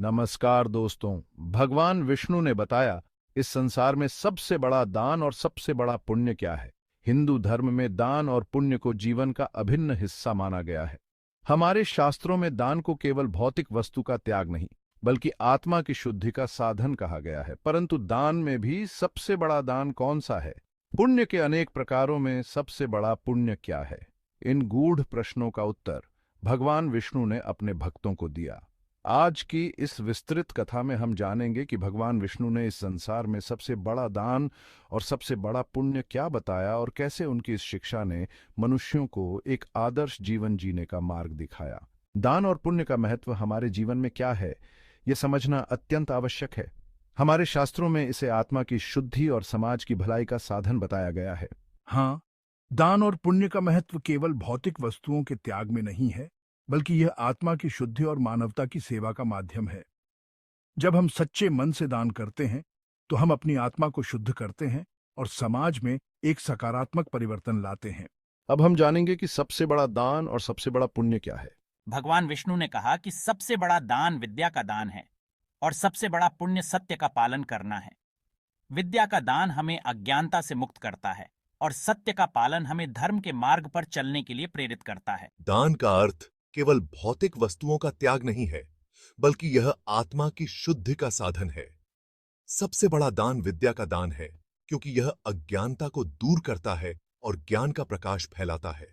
नमस्कार दोस्तों। भगवान विष्णु ने बताया इस संसार में सबसे बड़ा दान और सबसे बड़ा पुण्य क्या है। हिंदू धर्म में दान और पुण्य को जीवन का अभिन्न हिस्सा माना गया है। हमारे शास्त्रों में दान को केवल भौतिक वस्तु का त्याग नहीं, बल्कि आत्मा की शुद्धि का साधन कहा गया है। परंतु दान में भी सबसे बड़ा दान कौन सा है? पुण्य के अनेक प्रकारों में सबसे बड़ा पुण्य क्या है? इन गूढ़ प्रश्नों का उत्तर भगवान विष्णु ने अपने भक्तों को दिया। आज की इस विस्तृत कथा में हम जानेंगे कि भगवान विष्णु ने इस संसार में सबसे बड़ा दान और सबसे बड़ा पुण्य क्या बताया और कैसे उनकी इस शिक्षा ने मनुष्यों को एक आदर्श जीवन जीने का मार्ग दिखाया। दान और पुण्य का महत्व हमारे जीवन में क्या है, यह समझना अत्यंत आवश्यक है। हमारे शास्त्रों में इसे आत्मा की शुद्धि और समाज की भलाई का साधन बताया गया है। हाँ, दान और पुण्य का महत्व केवल भौतिक वस्तुओं के त्याग में नहीं है, बल्कि यह आत्मा की शुद्धि और मानवता की सेवा का माध्यम है। जब हम सच्चे मन से दान करते हैं, तो हम अपनी आत्मा को शुद्ध करते हैं और समाज में एक सकारात्मक परिवर्तन लाते हैं। अब हम जानेंगे कि सबसे बड़ा दान और सबसे बड़ा पुण्य क्या है। भगवान विष्णु ने कहा कि सबसे बड़ा दान विद्या का दान है और सबसे बड़ा पुण्य सत्य का पालन करना है। विद्या का दान हमें अज्ञानता से मुक्त करता है और सत्य का पालन हमें धर्म के मार्ग पर चलने के लिए प्रेरित करता है। दान का अर्थ केवल भौतिक वस्तुओं का त्याग नहीं है, बल्कि यह आत्मा की शुद्धि का साधन है। सबसे बड़ा दान विद्या का दान है, क्योंकि यह अज्ञानता को दूर करता है और ज्ञान का प्रकाश फैलाता है।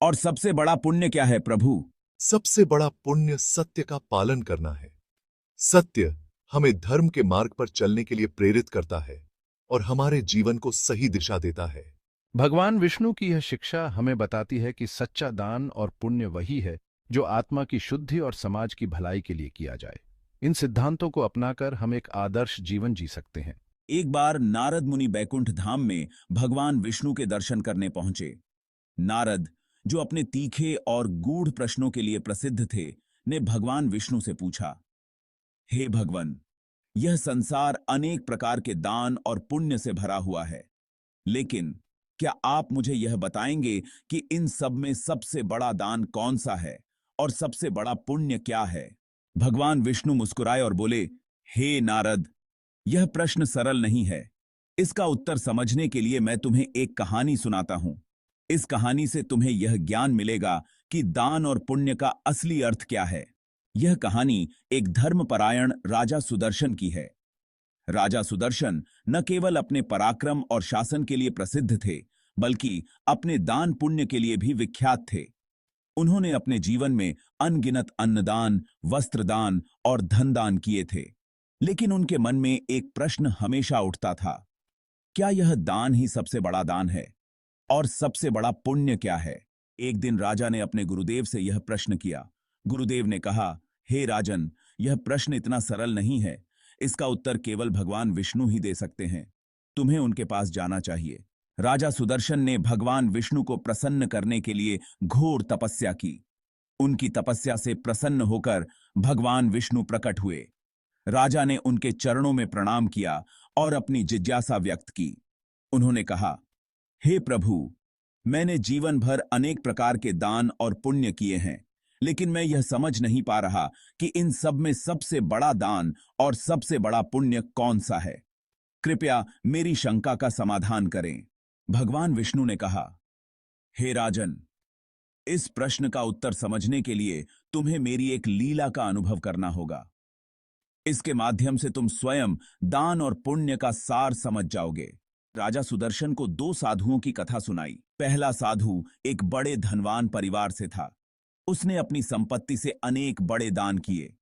और सबसे बड़ा पुण्य क्या है प्रभु? सबसे बड़ा पुण्य सत्य का पालन करना है। सत्य हमें धर्म के मार्ग पर चलने के लिए प्रेरित करता है और हमारे जीवन को सही दिशा देता है। भगवान विष्णु की यह शिक्षा हमें बताती है कि सच्चा दान और पुण्य वही है जो आत्मा की शुद्धि और समाज की भलाई के लिए किया जाए। इन सिद्धांतों को अपनाकर हम एक आदर्श जीवन जी सकते हैं। एक बार नारद मुनि बैकुंठ धाम में भगवान विष्णु के दर्शन करने पहुंचे। नारद, जो अपने तीखे और गूढ़ प्रश्नों के लिए प्रसिद्ध थे, ने भगवान विष्णु से पूछा, हे भगवान, यह संसार अनेक प्रकार के दान और पुण्य से भरा हुआ है, लेकिन क्या आप मुझे यह बताएंगे कि इन सब में सबसे बड़ा दान कौन सा है और सबसे बड़ा पुण्य क्या है? भगवान विष्णु मुस्कुराए और बोले, हे नारद, यह प्रश्न सरल नहीं है। इसका उत्तर समझने के लिए मैं तुम्हें एक कहानी सुनाता हूं। इस कहानी से तुम्हें यह ज्ञान मिलेगा कि दान और पुण्य का असली अर्थ क्या है। यह कहानी एक धर्मपरायण राजा सुदर्शन की है। राजा सुदर्शन न केवल अपने पराक्रम और शासन के लिए प्रसिद्ध थे, बल्कि अपने दान पुण्य के लिए भी विख्यात थे। उन्होंने अपने जीवन में अनगिनत अन्नदान, वस्त्रदान और धनदान किए थे, लेकिन उनके मन में एक प्रश्न हमेशा उठता था, क्या यह दान ही सबसे बड़ा दान है और सबसे बड़ा पुण्य क्या है? एक दिन राजा ने अपने गुरुदेव से यह प्रश्न किया। गुरुदेव ने कहा, हे राजन, यह प्रश्न इतना सरल नहीं है। इसका उत्तर केवल भगवान विष्णु ही दे सकते हैं। तुम्हें उनके पास जाना चाहिए। राजा सुदर्शन ने भगवान विष्णु को प्रसन्न करने के लिए घोर तपस्या की। उनकी तपस्या से प्रसन्न होकर भगवान विष्णु प्रकट हुए। राजा ने उनके चरणों में प्रणाम किया और अपनी जिज्ञासा व्यक्त की। उन्होंने कहा, हे प्रभु, मैंने जीवन भर अनेक प्रकार के दान और पुण्य किए हैं, लेकिन मैं यह समझ नहीं पा रहा कि इन सब में सबसे बड़ा दान और सबसे बड़ा पुण्य कौन सा है। कृपया मेरी शंका का समाधान करें। भगवान विष्णु ने कहा, हे राजन, इस प्रश्न का उत्तर समझने के लिए तुम्हें मेरी एक लीला का अनुभव करना होगा। इसके माध्यम से तुम स्वयं दान और पुण्य का सार समझ जाओगे। राजा सुदर्शन को दो साधुओं की कथा सुनाई। पहला साधु एक बड़े धनवान परिवार से था। उसने अपनी संपत्ति से अनेक बड़े दान किए।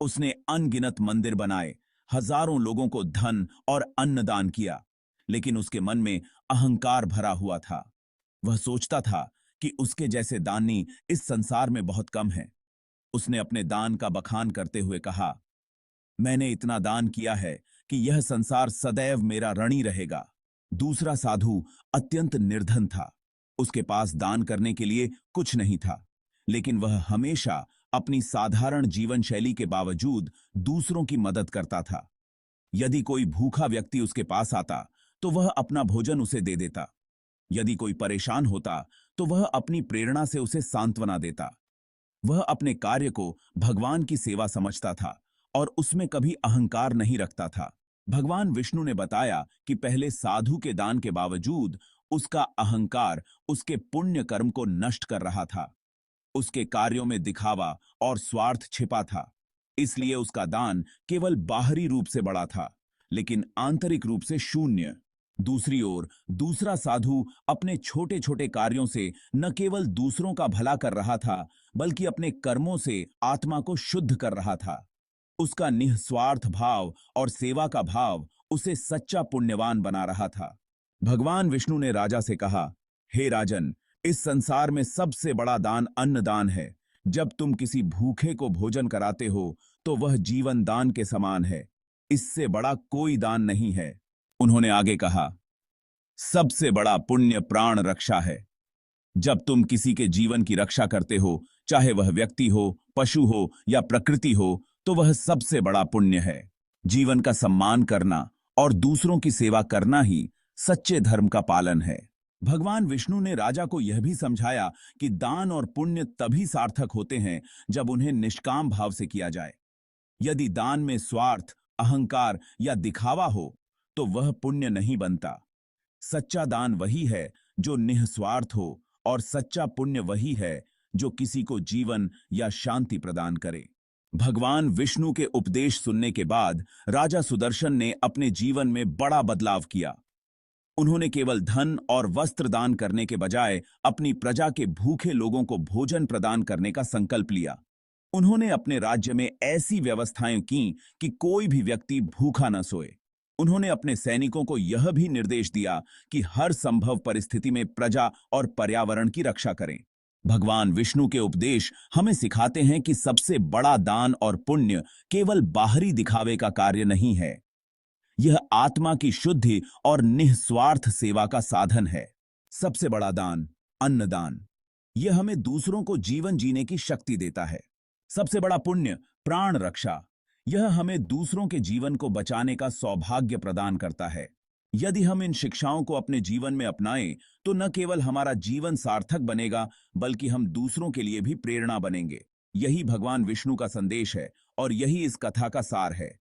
उसने अनगिनत मंदिर बनाए, हजारों लोगों को धन और अन्न दान किया, लेकिन उसके मन में अहंकार भरा हुआ था। वह सोचता था कि उसके जैसे दानी इस संसार में बहुत कम हैं। उसने अपने दान का बखान करते हुए कहा, मैंने इतना दान किया है कि यह संसार सदैव मेरा ऋणी रहेगा। दूसरा साधु अत्यंत निर्धन था। उसके पास दान करने के लिए कुछ नहीं था, लेकिन वह हमेशा अपनी साधारण जीवन शैली के बावजूद दूसरों की मदद करता था। यदि कोई भूखा व्यक्ति उसके पास आता तो वह अपना भोजन उसे दे देता। यदि कोई परेशान होता तो वह अपनी प्रेरणा से उसे सांत्वना देता। वह अपने कार्य को भगवान की सेवा समझता था और उसमें कभी अहंकार नहीं रखता था। भगवान विष्णु ने बताया कि पहले साधु के दान के बावजूद उसका अहंकार उसके पुण्य कर्म को नष्ट कर रहा था। उसके कार्यों में दिखावा और स्वार्थ छिपा था, इसलिए उसका दान केवल बाहरी रूप से बड़ा था, लेकिन आंतरिक रूप से शून्य। दूसरी ओर दूसरा साधु अपने छोटे छोटे कार्यों से न केवल दूसरों का भला कर रहा था, बल्कि अपने कर्मों से आत्मा को शुद्ध कर रहा था। उसका निस्वार्थ भाव और सेवा का भाव उसे सच्चा पुण्यवान बना रहा था। भगवान विष्णु ने राजा से कहा, हे राजन, इस संसार में सबसे बड़ा दान अन्नदान है। जब तुम किसी भूखे को भोजन कराते हो तो वह जीवन दान के समान है। इससे बड़ा कोई दान नहीं है। उन्होंने आगे कहा, सबसे बड़ा पुण्य प्राण रक्षा है। जब तुम किसी के जीवन की रक्षा करते हो, चाहे वह व्यक्ति हो, पशु हो या प्रकृति हो, तो वह सबसे बड़ा पुण्य है। जीवन का सम्मान करना और दूसरों की सेवा करना ही सच्चे धर्म का पालन है। भगवान विष्णु ने राजा को यह भी समझाया कि दान और पुण्य तभी सार्थक होते हैं जब उन्हें निष्काम भाव से किया जाए। यदि दान में स्वार्थ, अहंकार या दिखावा हो तो वह पुण्य नहीं बनता। सच्चा दान वही है जो निस्वार्थ हो, और सच्चा पुण्य वही है जो किसी को जीवन या शांति प्रदान करे। भगवान विष्णु के उपदेश सुनने के बाद राजा सुदर्शन ने अपने जीवन में बड़ा बदलाव किया। उन्होंने केवल धन और वस्त्र दान करने के बजाय अपनी प्रजा के भूखे लोगों को भोजन प्रदान करने का संकल्प लिया। उन्होंने अपने राज्य में ऐसी व्यवस्थाएं की कि कोई भी व्यक्ति भूखा न सोए। उन्होंने अपने सैनिकों को यह भी निर्देश दिया कि हर संभव परिस्थिति में प्रजा और पर्यावरण की रक्षा करें। भगवान विष्णु के उपदेश हमें सिखाते हैं कि सबसे बड़ा दान और पुण्य केवल बाहरी दिखावे का कार्य नहीं है। यह आत्मा की शुद्धि और निस्वार्थ सेवा का साधन है। सबसे बड़ा दान अन्नदान, यह हमें दूसरों को जीवन जीने की शक्ति देता है। सबसे बड़ा पुण्य प्राण रक्षा, यह हमें दूसरों के जीवन को बचाने का सौभाग्य प्रदान करता है। यदि हम इन शिक्षाओं को अपने जीवन में अपनाएं तो न केवल हमारा जीवन सार्थक बनेगा, बल्कि हम दूसरों के लिए भी प्रेरणा बनेंगे। यही भगवान विष्णु का संदेश है और यही इस कथा का सार है।